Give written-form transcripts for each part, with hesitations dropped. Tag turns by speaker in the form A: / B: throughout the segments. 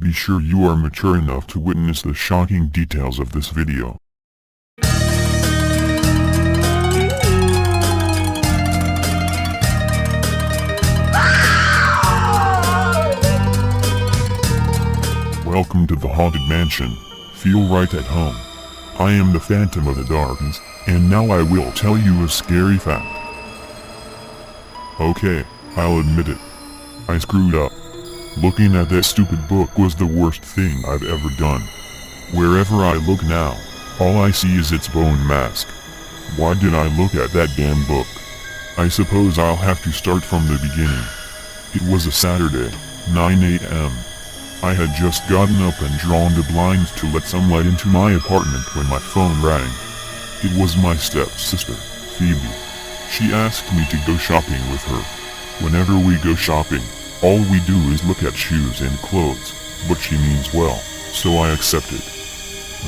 A: Be sure you are mature enough to witness the shocking details of this video. Welcome to the Haunted Mansion. Feel right at home. I am the Phantom of the Darkness, and now I will tell you a scary fact. Okay, I'll admit it. I screwed up. Looking at that stupid book was the worst thing I've ever done. Wherever I look now, all I see is its bone mask. Why did I look at that damn book? I suppose I'll have to start from the beginning. It was a Saturday, 9 a.m. I had just gotten up and drawn the blinds to let some light into my apartment when my phone rang. It was my stepsister, Phoebe. She asked me to go shopping with her. Whenever we go shopping, all we do is look at shoes and clothes, but she means well, so I accepted.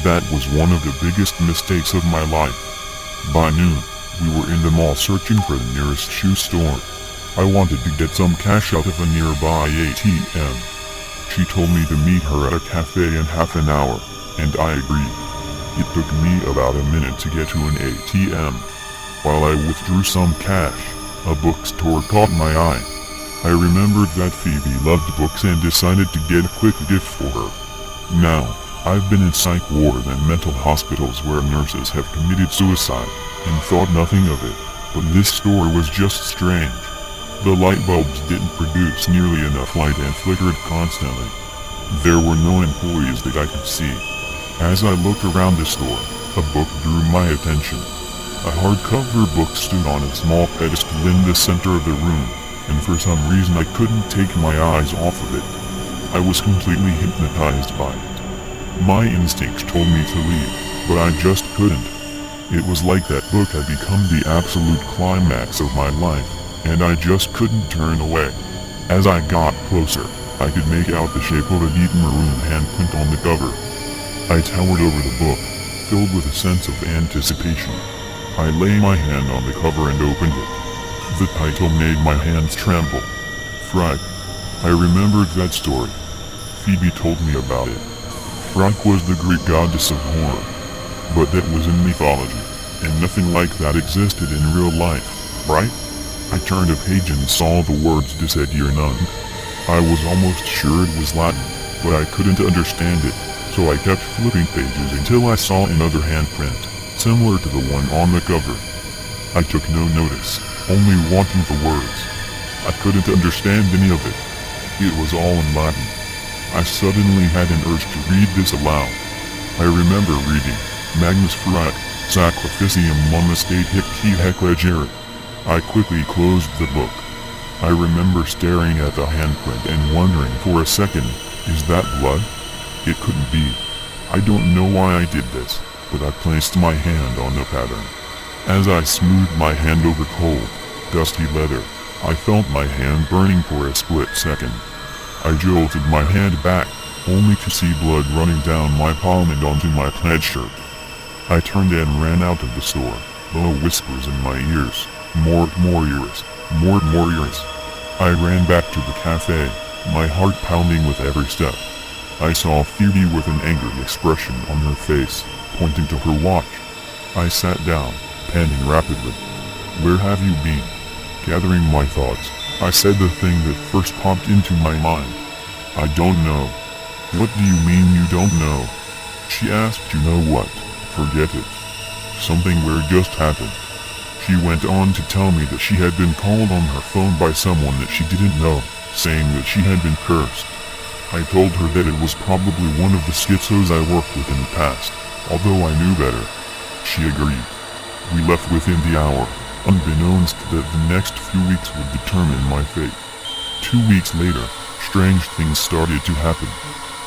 A: That was one of the biggest mistakes of my life. By noon, we were in the mall searching for the nearest shoe store. I wanted to get some cash out of a nearby ATM. She told me to meet her at a cafe in half an hour, and I agreed. It took me about a minute to get to an ATM. While I withdrew some cash, a bookstore caught my eye. I remembered that Phoebe loved books and decided to get a quick gift for her. Now, I've been in psych wards and mental hospitals where nurses have committed suicide, and thought nothing of it, but this store was just strange. The light bulbs didn't produce nearly enough light and flickered constantly. There were no employees that I could see. As I looked around the store, a book drew my attention. A hardcover book stood on a small pedestal in the center of the room, and for some reason I couldn't take my eyes off of it. I was completely hypnotized by it. My instincts told me to leave, but I just couldn't. It was like that book had become the absolute climax of my life, and I just couldn't turn away. As I got closer, I could make out the shape of a deep maroon handprint on the cover. I towered over the book, filled with a sense of anticipation. I lay my hand on the cover and opened it. The title made my hands tremble. Fright. I remembered that story. Phoebe told me about it. Fright was the Greek goddess of horror. But that was in mythology, and nothing like that existed in real life, right? I turned a page and saw the words Disedier Nunc. I was almost sure it was Latin, but I couldn't understand it, so I kept flipping pages until I saw another handprint, similar to the one on the cover. I took no notice, only wanting the words. I couldn't understand any of it. It was all in Latin. I suddenly had an urge to read this aloud. I remember reading, Magnus Frac, Sacrificium Monestate Hic Qui Hec Legerit. I quickly closed the book. I remember staring at the handprint and wondering for a second, is that blood? It couldn't be. I don't know why I did this, but I placed my hand on the pattern. As I smoothed my hand over cold, dusty leather, I felt my hand burning for a split second. I jolted my hand back, only to see blood running down my palm and onto my plaid shirt. I turned and ran out of the store, low whispers in my ears. More ears. I ran back to the cafe, my heart pounding with every step. I saw Phoebe with an angry expression on her face, pointing to her watch. I sat down, panting rapidly. Where have you been? Gathering my thoughts, I said the thing that first popped into my mind. I don't know. What do you mean you don't know? She asked. You know what? Forget it. Something weird just happened. She went on to tell me that she had been called on her phone by someone that she didn't know, saying that she had been cursed. I told her that it was probably one of the schizos I worked with in the past, although I knew better. She agreed. We left within the hour, unbeknownst that the next few weeks would determine my fate. 2 weeks later, strange things started to happen.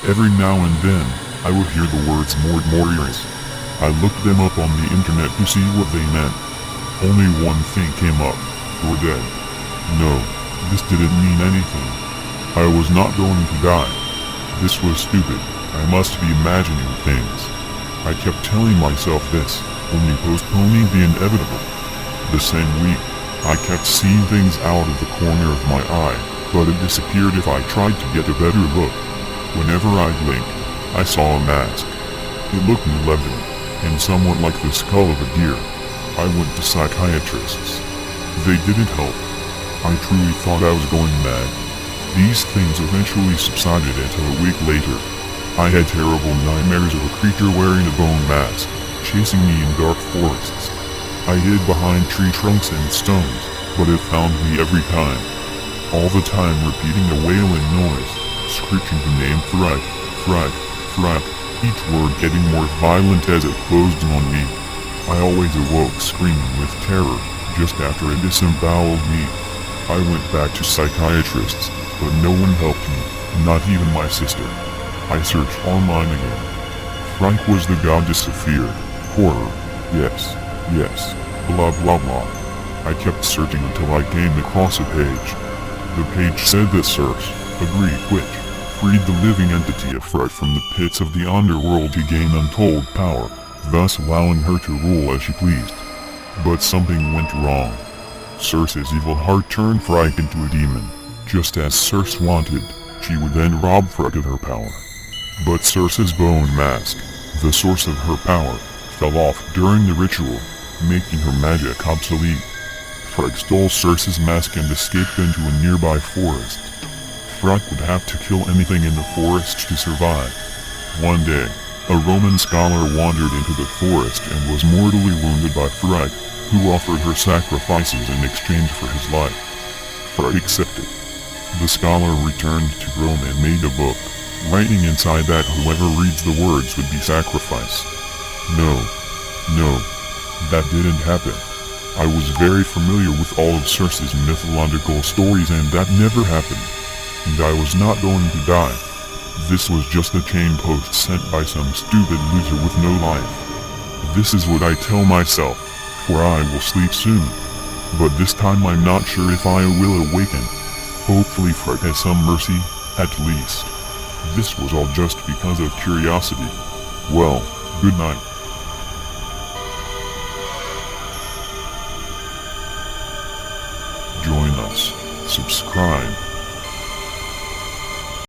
A: Every now and then, I would hear the words Mort. I looked them up on the internet to see what they meant. Only one thing came up. You're dead. No, this didn't mean anything. I was not going to die. This was stupid. I must be imagining things. I kept telling myself this, only postponing the inevitable. The same week, I kept seeing things out of the corner of my eye, but it disappeared if I tried to get a better look. Whenever I blinked, I saw a mask. It looked malevolent, and somewhat like the skull of a deer. I went to psychiatrists. They didn't help. I truly thought I was going mad. These things eventually subsided until a week later. I had terrible nightmares of a creature wearing a bone mask, chasing me in dark forests. I hid behind tree trunks and stones, but it found me every time. All the time repeating a wailing noise, screeching the name Frag, Frag, Frag, each word getting more violent as it closed on me. I always awoke screaming with terror, just after it disemboweled me. I went back to psychiatrists, but no one helped me, not even my sister. I searched online again. Frank was the goddess of fear, horror, yes, yes, blah blah blah. I kept searching until I came across a page. The page said that Circe, a Greek witch, freed the living entity of Frag from the pits of the underworld to gain untold power, thus allowing her to rule as she pleased. But something went wrong. Circe's evil heart turned Frag into a demon. Just as Circe wanted, she would then rob Frag of her power. But Circe's bone mask, the source of her power, fell off during the ritual, making her magic obsolete. Frag stole Circe's mask and escaped into a nearby forest. Frag would have to kill anything in the forest to survive. One day, a Roman scholar wandered into the forest and was mortally wounded by Frag, who offered her sacrifices in exchange for his life. Frag accepted. The scholar returned to Rome and made a book, writing inside that whoever reads the words would be sacrificed. No, that didn't happen. I was very familiar with all of Circe's mythological stories and that never happened. And I was not going to die. This was just a chain post sent by some stupid loser with no life. This is what I tell myself, for I will sleep soon. But this time I'm not sure if I will awaken. Hopefully Frag has some mercy, at least. This was all just because of curiosity. Well, good night. Join us, subscribe,